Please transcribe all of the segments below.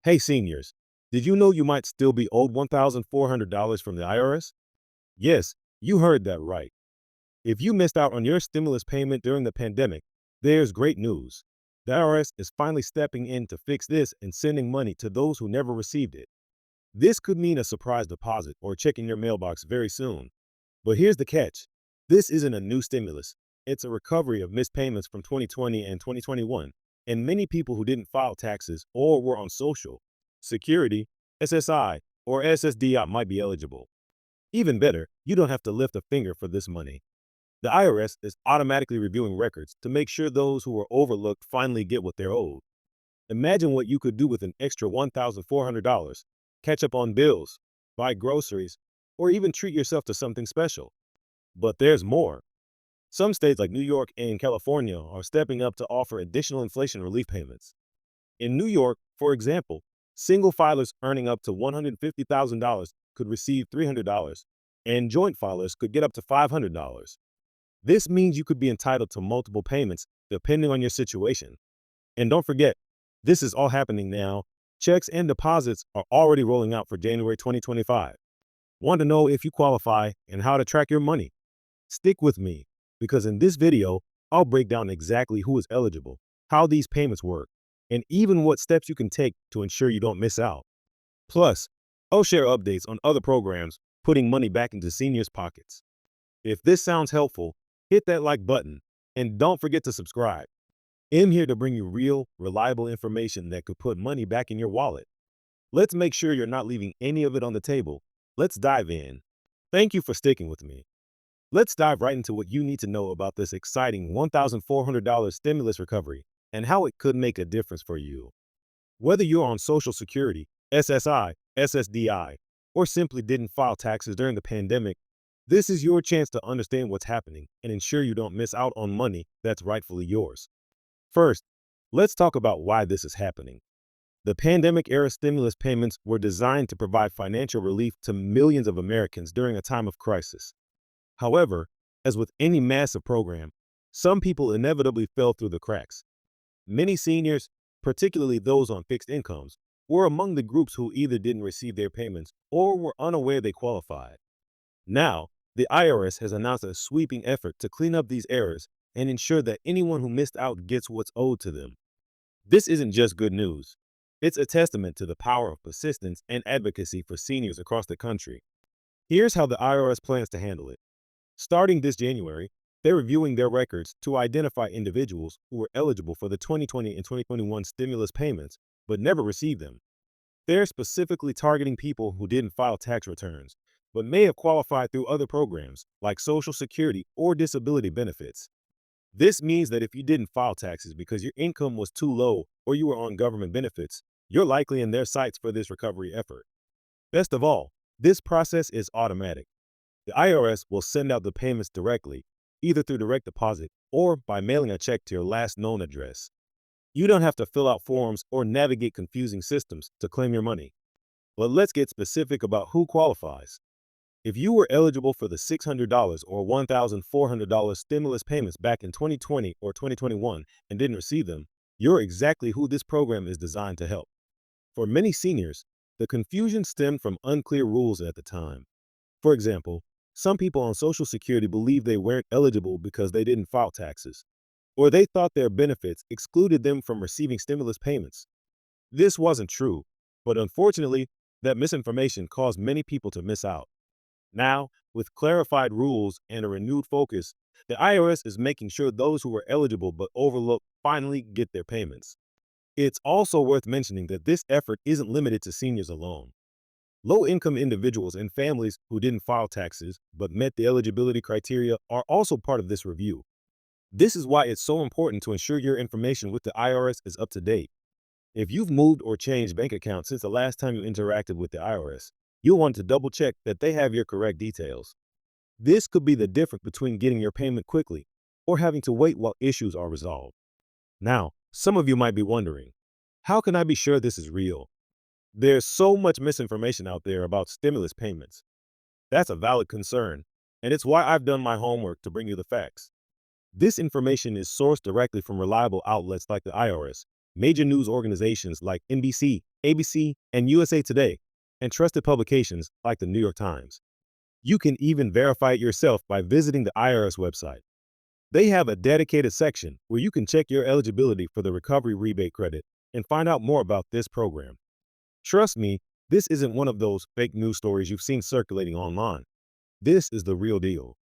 Hey seniors, did you know you might still be owed $1,400 from the IRS? Yes, you heard that right. If you missed out on your stimulus payment during the pandemic, there's great news. The IRS is finally stepping in to fix this and sending money to those who never received it. This could mean a surprise deposit or check in your mailbox very soon. But here's the catch. This isn't a new stimulus. It's a recovery of missed payments from 2020 and 2021, and many people who didn't file taxes or were on Social Security, SSI, or SSDI might be eligible. Even better, you don't have to lift a finger for this money. The IRS is automatically reviewing records to make sure those who were overlooked finally get what they're owed. Imagine what you could do with an extra $1,400, catch up on bills, buy groceries, or even treat yourself to something special. But there's more. Some states like New York and California are stepping up to offer additional inflation relief payments. In New York, for example, single filers earning up to $150,000 could receive $300, and joint filers could get up to $500. This means you could be entitled to multiple payments depending on your situation. And don't forget, this is all happening now. Checks and deposits are already rolling out for January 2025. Want to know if you qualify and how to track your money? Stick with me, because in this video, I'll break down exactly who is eligible, how these payments work, and even what steps you can take to ensure you don't miss out. Plus, I'll share updates on other programs putting money back into seniors' pockets. If this sounds helpful, hit that like button and don't forget to subscribe. I'm here to bring you real, reliable information that could put money back in your wallet. Let's make sure you're not leaving any of it on the table. Let's dive in. Thank you for sticking with me. Let's dive right into what you need to know about this exciting $1,400 stimulus recovery and how it could make a difference for you. Whether you're on Social Security, SSI, SSDI, or simply didn't file taxes during the pandemic, this is your chance to understand what's happening and ensure you don't miss out on money that's rightfully yours. First, let's talk about why this is happening. The pandemic-era stimulus payments were designed to provide financial relief to millions of Americans during a time of crisis. However, as with any massive program, some people inevitably fell through the cracks. Many seniors, particularly those on fixed incomes, were among the groups who either didn't receive their payments or were unaware they qualified. Now, the IRS has announced a sweeping effort to clean up these errors and ensure that anyone who missed out gets what's owed to them. This isn't just good news. It's a testament to the power of persistence and advocacy for seniors across the country. Here's how the IRS plans to handle it. Starting this January, they're reviewing their records to identify individuals who were eligible for the 2020 and 2021 stimulus payments but never received them. They're specifically targeting people who didn't file tax returns but may have qualified through other programs like Social Security or disability benefits. This means that if you didn't file taxes because your income was too low or you were on government benefits, you're likely in their sights for this recovery effort. Best of all, this process is automatic. The IRS will send out the payments directly, either through direct deposit or by mailing a check to your last known address. You don't have to fill out forms or navigate confusing systems to claim your money. But let's get specific about who qualifies. If you were eligible for the $600 or $1,400 stimulus payments back in 2020 or 2021 and didn't receive them, you're exactly who this program is designed to help. For many seniors, the confusion stemmed from unclear rules at the time. For example, some people on Social Security believed they weren't eligible because they didn't file taxes, or they thought their benefits excluded them from receiving stimulus payments. This wasn't true, but unfortunately, that misinformation caused many people to miss out. Now, with clarified rules and a renewed focus, the IRS is making sure those who were eligible but overlooked finally get their payments. It's also worth mentioning that this effort isn't limited to seniors alone. Low-income individuals and families who didn't file taxes but met the eligibility criteria are also part of this review. This is why it's so important to ensure your information with the IRS is up to date. If you've moved or changed bank accounts since the last time you interacted with the IRS, you'll want to double check that they have your correct details. This could be the difference between getting your payment quickly or having to wait while issues are resolved. Now, some of you might be wondering, how can I be sure this is real? There's so much misinformation out there about stimulus payments. That's a valid concern, and it's why I've done my homework to bring you the facts. This information is sourced directly from reliable outlets like the IRS, major news organizations like NBC, ABC, and USA Today, and trusted publications like the New York Times. You can even verify it yourself by visiting the IRS website. They have a dedicated section where you can check your eligibility for the recovery rebate credit and find out more about this program. Trust me, this isn't one of those fake news stories you've seen circulating online. This is the real deal.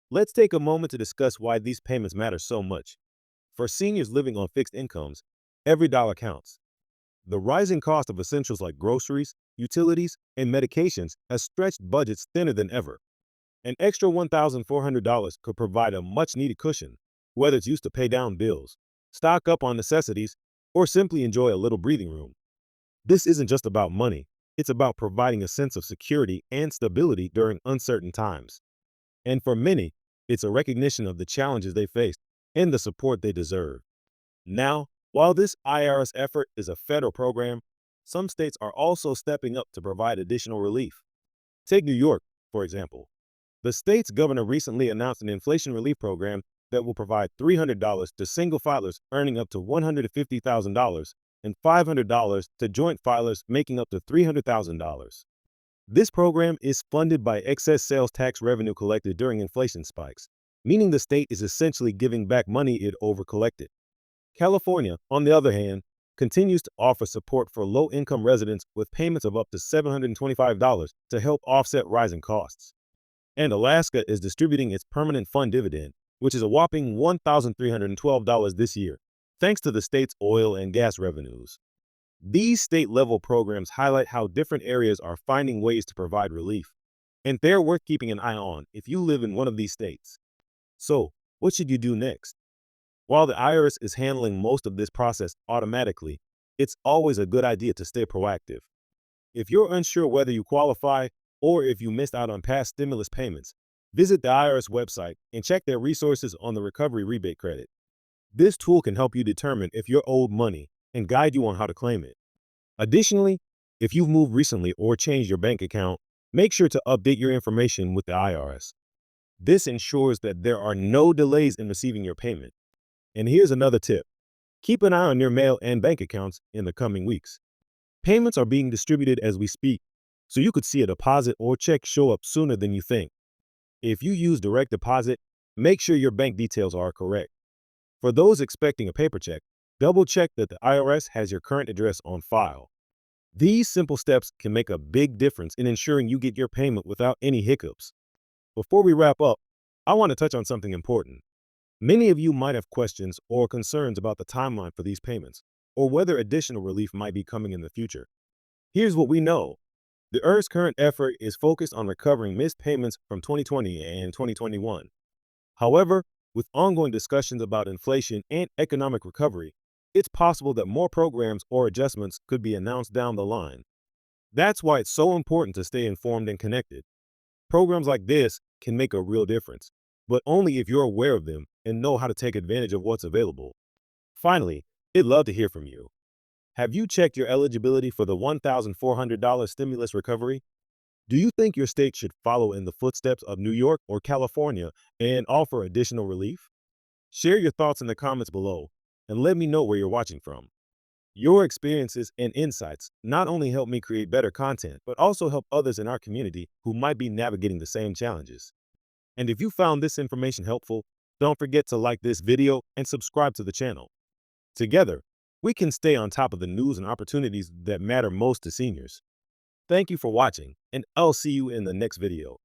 Let's take a moment to discuss why these payments matter so much. For seniors living on fixed incomes, every dollar counts. The rising cost of essentials like groceries, utilities, and medications has stretched budgets thinner than ever. An extra $1,400 could provide a much-needed cushion, whether it's used to pay down bills, stock up on necessities, or simply enjoy a little breathing room. This isn't just about money. It's about providing a sense of security and stability during uncertain times. And for many, it's a recognition of the challenges they faced and the support they deserve. Now, while this IRS effort is a federal program, some states are also stepping up to provide additional relief. Take New York, for example. The state's governor recently announced an inflation relief program that will provide $300 to single filers earning up to $150,000 and $500 to joint filers making up to $300,000. This program is funded by excess sales tax revenue collected during inflation spikes, meaning the state is essentially giving back money it overcollected. California, on the other hand, continues to offer support for low-income residents with payments of up to $725 to help offset rising costs. And Alaska is distributing its permanent fund dividend, which is a whopping $1,312 this year, thanks to the state's oil and gas revenues. These state-level programs highlight how different areas are finding ways to provide relief, and they're worth keeping an eye on if you live in one of these states. So, what should you do next? While the IRS is handling most of this process automatically, it's always a good idea to stay proactive. If you're unsure whether you qualify or if you missed out on past stimulus payments, visit the IRS website and check their resources on the recovery rebate credit. This tool can help you determine if you're owed money and guide you on how to claim it. Additionally, if you've moved recently or changed your bank account, make sure to update your information with the IRS. This ensures that there are no delays in receiving your payment. And here's another tip. Keep an eye on your mail and bank accounts in the coming weeks. Payments are being distributed as we speak, so you could see a deposit or check show up sooner than you think. If you use direct deposit, make sure your bank details are correct. For those expecting a paper check, double check that the IRS has your current address on file. These simple steps can make a big difference in ensuring you get your payment without any hiccups. Before we wrap up, I want to touch on something important. Many of you might have questions or concerns about the timeline for these payments, or whether additional relief might be coming in the future. Here's what we know. The IRS current effort is focused on recovering missed payments from 2020 and 2021. However, with ongoing discussions about inflation and economic recovery, it's possible that more programs or adjustments could be announced down the line. That's why it's so important to stay informed and connected. Programs like this can make a real difference, but only if you're aware of them and know how to take advantage of what's available. Finally, I'd love to hear from you. Have you checked your eligibility for the $1,400 stimulus recovery? Do you think your state should follow in the footsteps of New York or California and offer additional relief? Share your thoughts in the comments below and let me know where you're watching from. Your experiences and insights not only help me create better content, but also help others in our community who might be navigating the same challenges. And if you found this information helpful, don't forget to like this video and subscribe to the channel. Together, we can stay on top of the news and opportunities that matter most to seniors. Thank you for watching, and I'll see you in the next video.